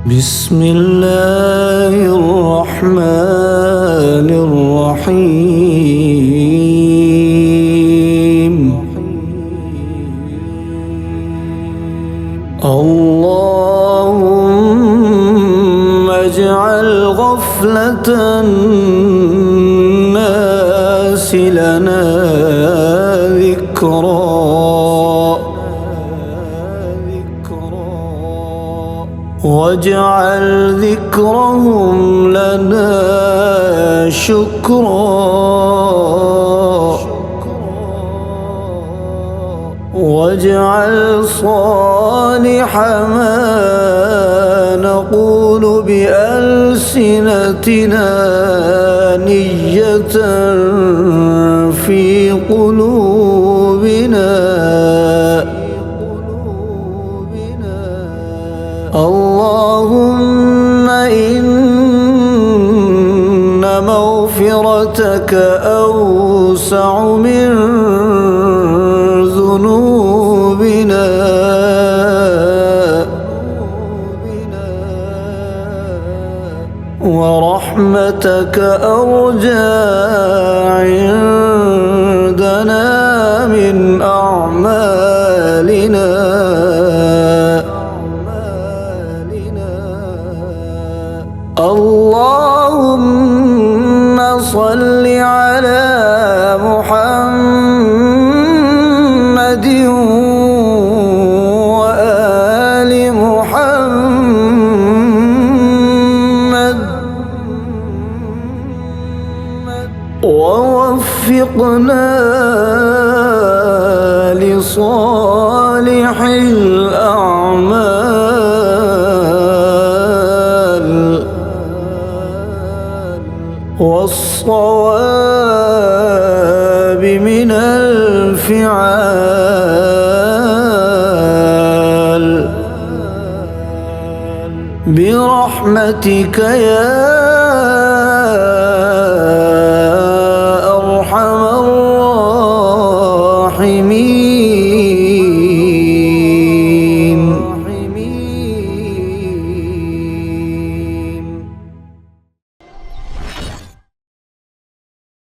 بسم الله الرحمن الرحيم. اللهم اجعل غفلة الناس لنا ذكرا، واجعل ذكرهم لنا شكرا، واجعل صالح ما نقول بألسنتنا نية في قلوبنا. اللهم إن مغفرتك أوسع من ذنوبنا، ورحمتك أرجى عندنا من أعمالنا. اللهم صل على محمد وآل محمد، ووفقنا لصالح الأعمال والصواب من الفعال برحمتك يا أرحم الراحمين.